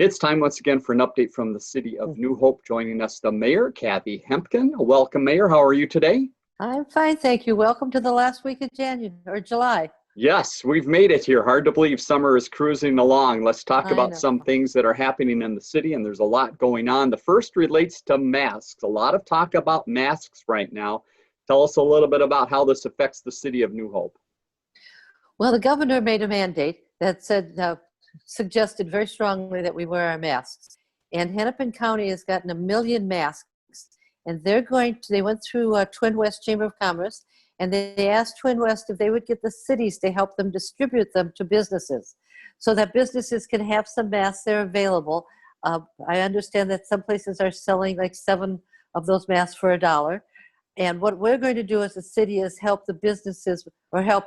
It's time once again for an update from the city of New Hope. Joining us, the mayor, Kathi Hemken. Welcome, Mayor. How are you today? I'm fine, thank you. Welcome to the last week of January or July. Yes, we've made it here. Hard to believe summer is cruising along. Let's talk about know. some things that are happening in the city, and there's a lot going on. The first relates to masks. A lot of talk about masks right now. Tell us a little bit about how this affects the city of New Hope. Well, the governor made a mandate that suggested very strongly that we wear our masks. And Hennepin County has gotten 1 million masks, and they went through Twin West Chamber of Commerce, and they asked Twin West if they would get the cities to help them distribute them to businesses so that businesses can have some masks that are available. I understand that some places are selling like 7 of those masks for $1. And what we're going to do as a city is help the businesses or help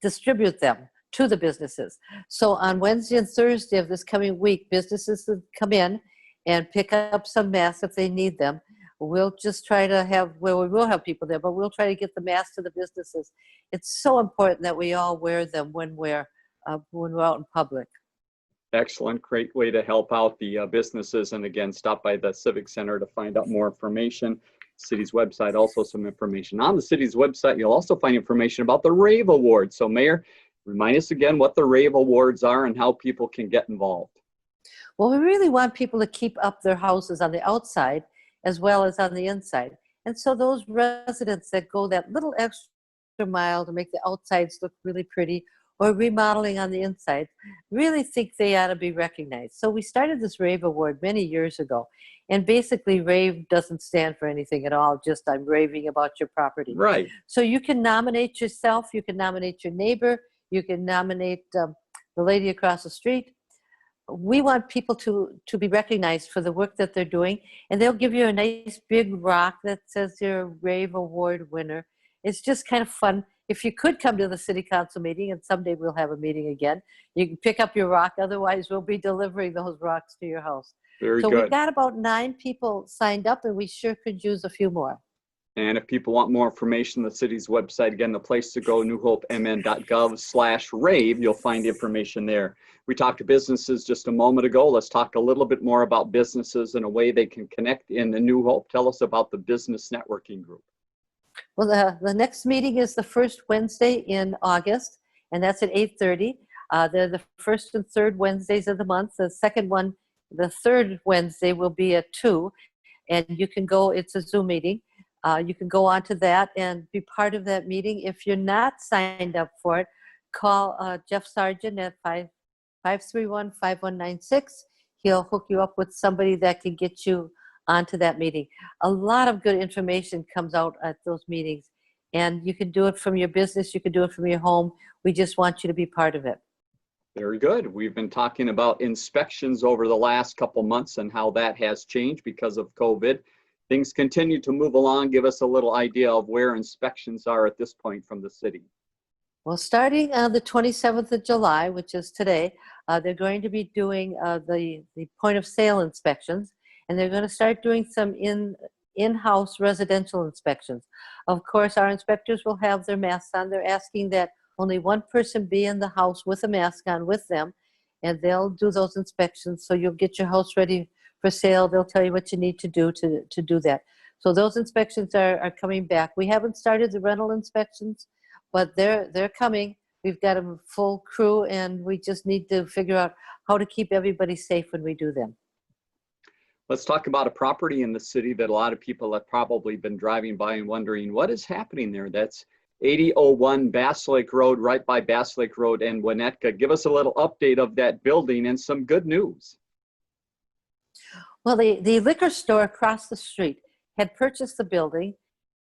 distribute them to the businesses. So on Wednesday and Thursday of this coming week, businesses will come in and pick up some masks if they need them. We'll just try to we will have people there, but we'll try to get the masks to the businesses. It's so important that we all wear them when we're out in public. Excellent. Great way to help out the businesses. And again, stop by the Civic Center to find out more information. City's website, also some information. On the city's website, you'll also find information about the Rave Award. So, Mayor, remind us again what the Rave Awards are and how people can get involved. Well, we really want people to keep up their houses on the outside as well as on the inside. And so those residents that go that little extra mile to make the outsides look really pretty or remodeling on the inside really think they ought to be recognized. So we started this Rave Award many years ago. And basically, rave doesn't stand for anything at all, just I'm raving about your property. Right. So you can nominate yourself, you can nominate your neighbor, you can nominate the lady across the street. We want people to be recognized for the work that they're doing, and they'll give you a nice big rock that says you're a Rave Award winner. It's just kind of fun. If you could come to the city council meeting, and someday we'll have a meeting again, you can pick up your rock. Otherwise, we'll be delivering those rocks to your house. Very so good. We've got about 9 people signed up, and we sure could use a few more. And if people want more information, the city's website, again, the place to go, newhopemn.gov/rave, you'll find information there. We talked to businesses just a moment ago. Let's talk a little bit more about businesses and a way they can connect in the New Hope. Tell us about the business networking group. Well, the next meeting is the first Wednesday in August, and that's at 8:30. They're the first and third Wednesdays of the month. The third Wednesday will be at 2, and you can go, it's a Zoom meeting. You can go on to that and be part of that meeting. If you're not signed up for it, call Jeff Sargent at 531-5196. He'll hook you up with somebody that can get you onto that meeting. A lot of good information comes out at those meetings, and you can do it from your business, you can do it from your home. We just want you to be part of it. Very good. We've been talking about inspections over the last couple months and how that has changed because of COVID. Things continue to move along. Give us a little idea of where inspections are at this point from the city. Well, starting on the 27th of July, which is today, they're going to be doing the point of sale inspections, and they're going to start doing some in-house residential inspections. Of course, our inspectors will have their masks on. They're asking that only one person be in the house with a mask on with them, and they'll do those inspections. So you'll get your house ready for sale. They'll tell you what you need to do to do that. So those inspections are coming back. We haven't started the rental inspections, but they're coming. We've got a full crew, and we just need to figure out how to keep everybody safe when we do them. Let's talk about a property in the city that a lot of people have probably been driving by and wondering what is happening there. That's 8001 Bass Lake Road, right by Bass Lake Road and Winnetka. Give us a little update of that building and some good news. Well, the liquor store across the street had purchased the building,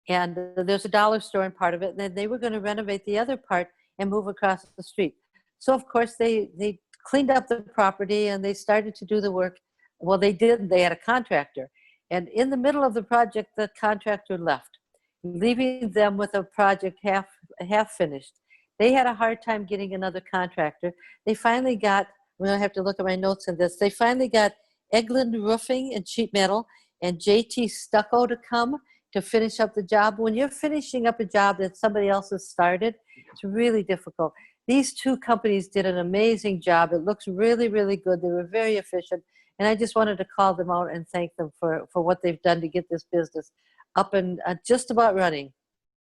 and there's a dollar store in part of it, and then they were going to renovate the other part and move across the street. So, of course, they cleaned up the property, and they started to do the work. Well, they did. They had a contractor. And in the middle of the project, the contractor left, leaving them with a project half finished. They had a hard time getting another contractor. They finally got, I'm going to have to look at my notes on this, they finally got Eglin Roofing and Sheet Metal and JT Stucco to come to finish up the job. When you're finishing up a job that somebody else has started, it's really difficult. These two companies did an amazing job. It looks really, really good. They were very efficient, And I just wanted to call them out and thank them for what they've done to get this business up and just about running.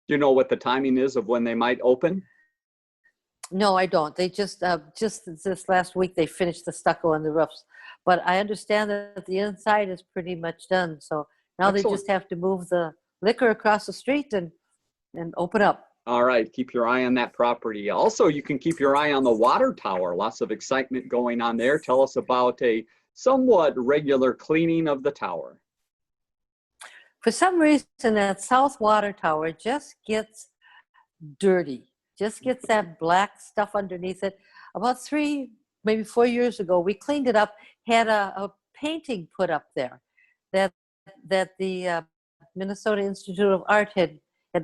Do you know what the timing is of when they might open? No, I don't. They just this last week they finished the stucco on the roofs, but I understand that the inside is pretty much done. So now they Excellent. just have to move the liquor across the street and open up. All right, keep your eye on that property. Also, you can keep your eye on the water tower. Lots of excitement going on there. Tell us about a somewhat regular cleaning of the tower. For some reason, that south water tower just gets dirty, just gets that black stuff underneath it. About 3, maybe 4 years ago, we cleaned it up, had a painting put up there that the Minnesota Institute of Art had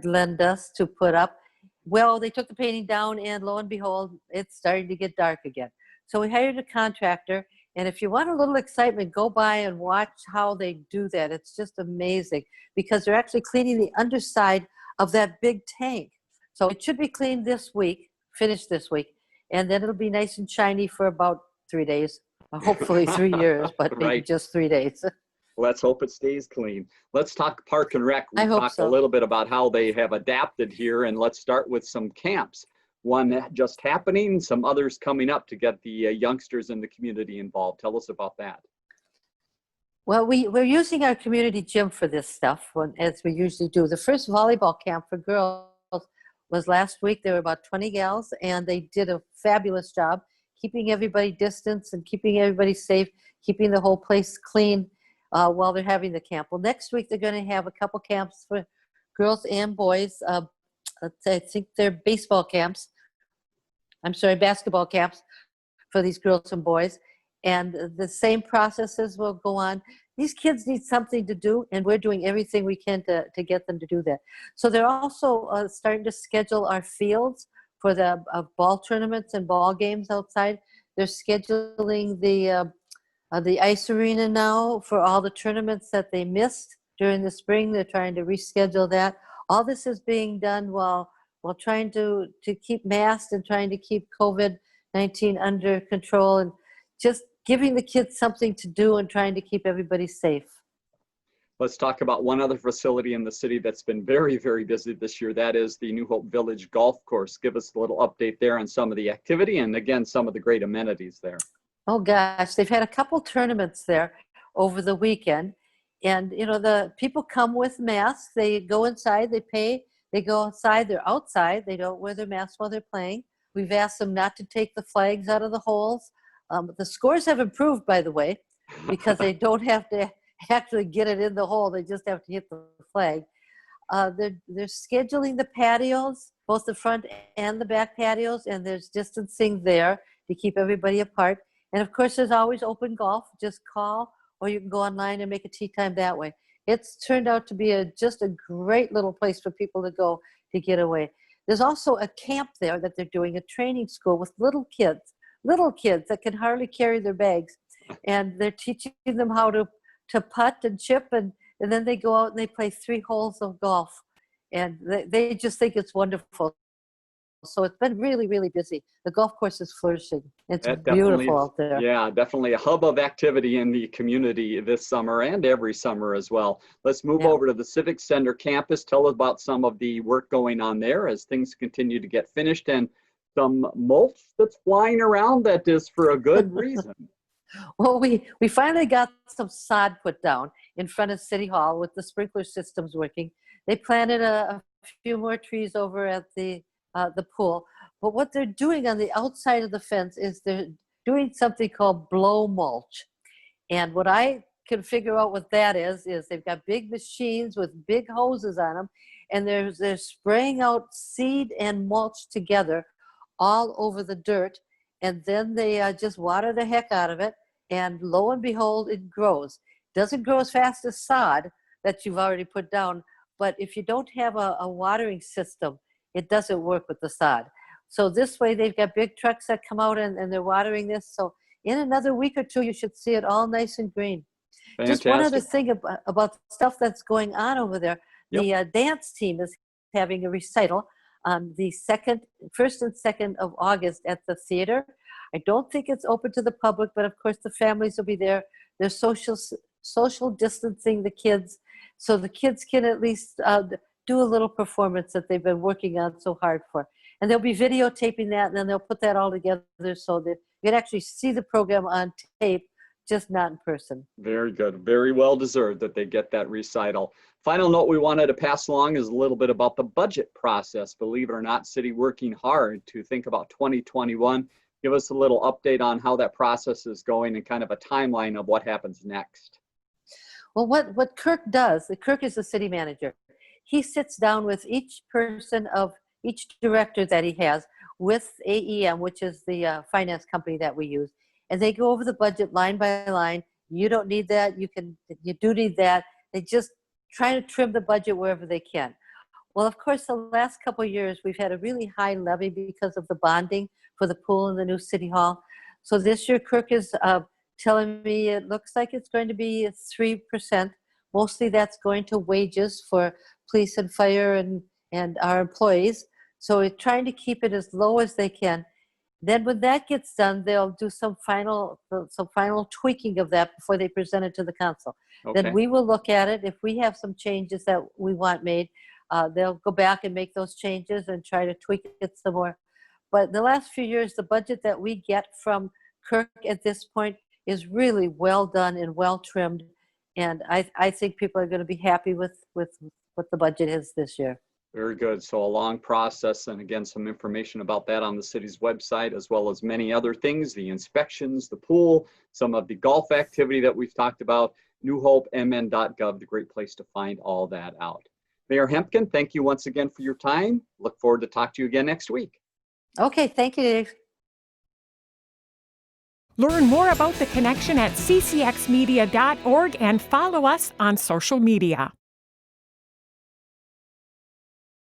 lent us to put up. Well, they took the painting down, and lo and behold, it's starting to get dark again. So we hired a contractor, and if you want a little excitement, go by and watch how they do that. It's just amazing because they're actually cleaning the underside of that big tank. So it should be cleaned this week, finished this week, and then it'll be nice and shiny for about 3 days, hopefully 3 years, but maybe Right. just 3 days. Let's hope it stays clean. Let's talk Park and Rec. We I hope talked so. a little bit about how they have adapted here, and let's start with some camps. One just happening, some others coming up to get the youngsters in the community involved. Tell us about that. Well, we're using our community gym for this stuff, as we usually do. The first volleyball camp for girls was last week. There were about 20 gals, and they did a fabulous job keeping everybody distanced and keeping everybody safe, keeping the whole place clean while they're having the camp. Well, next week they're going to have a couple camps for girls and boys. I think they're basketball camps for these girls and boys. And the same processes will go on. These kids need something to do, and we're doing everything we can to get them to do that. So they're also starting to schedule our fields for the ball tournaments and ball games outside. They're scheduling the ice arena now for all the tournaments that they missed during the spring. They're trying to reschedule that. All this is being done while trying to keep masks and trying to keep COVID-19 under control, and just giving the kids something to do and trying to keep everybody safe. Let's talk about one other facility in the city that's been very, very busy this year. That is the New Hope Village Golf Course. Give us a little update there on some of the activity and, again, some of the great amenities there. Oh, gosh. They've had a couple tournaments there over the weekend. And, you know, the people come with masks. They go inside, they pay, they go outside, they're outside. They don't wear their masks while they're playing. We've asked them not to take the flags out of the holes. The scores have improved, by the way, because they don't have to actually get it in the hole. They just have to hit the flag. They're scheduling the patios, both the front and the back patios, and there's distancing there to keep everybody apart. And of course, there's always open golf. Just call, or you can go online and make a tee time that way. It's turned out to be just a great little place for people to go to get away. There's also a camp there that they're doing, a training school with little kids that can hardly carry their bags. And they're teaching them how to putt and chip, and then they go out and they play 3 holes of golf. And they just think it's wonderful. So it's been really, really busy. The golf course is flourishing. It's beautiful out there. Yeah, definitely a hub of activity in the community this summer and every summer as well. Let's move over to the Civic Center campus. Tell us about some of the work going on there as things continue to get finished, and some mulch that's flying around that is for a good reason. Well, we finally got some sod put down in front of City Hall with the sprinkler systems working. They planted a few more trees over at the pool. But what they're doing on the outside of the fence is they're doing something called blow mulch. And what I can figure out what that is they've got big machines with big hoses on them, and they're spraying out seed and mulch together all over the dirt. And then they just water the heck out of it, and lo and behold, it grows. It doesn't grow as fast as sod that you've already put down, but if you don't have a watering system, it doesn't work with the sod. So this way, they've got big trucks that come out and they're watering this. So in another week or two, you should see it all nice and green. Fantastic. Just one other thing about stuff that's going on over there. The dance team is having a recital on the 1st and 2nd of August at the theater. I don't think it's open to the public, but of course the families will be there They're social distancing the kids, so the kids can at least do a little performance that they've been working on so hard for. And they'll be videotaping that, and then they'll put that all together so that you can actually see the program on tape, just not in person. Very good. Very well deserved that they get that recital. Final note we wanted to pass along is a little bit about the budget process. Believe it or not, city working hard to think about 2021. Give us a little update on how that process is going and kind of a timeline of what happens next. Well, what Kirk does, Kirk is the city manager. He sits down with each person of each director that he has with AEM, which is the finance company that we use. And they go over the budget line by line. You don't need that. You do need that. They just try to trim the budget wherever they can. Well, of course, the last couple of years, we've had a really high levy because of the bonding for the pool in the new city hall. So this year, Kirk is telling me it looks like it's going to be 3%. Mostly that's going to wages for police and fire and our employees. So we're trying to keep it as low as they can. Then when that gets done, they'll do some final tweaking of that before they present it to the council. Okay. Then we will look at it. If we have some changes that we want made, they'll go back and make those changes and try to tweak it some more. But the last few years, the budget that we get from Kirk at this point is really well done and well trimmed. And I think people are going to be happy with what the budget is this year. Very good. So a long process, and again, some information about that on the city's website, as well as many other things, the inspections, the pool, some of the golf activity that we've talked about, newhopemn.gov, the great place to find all that out. Mayor Hemken, thank you once again for your time. Look forward to talk to you again next week. Okay, thank you, Dave. Learn more about The Connection at ccxmedia.org and follow us on social media.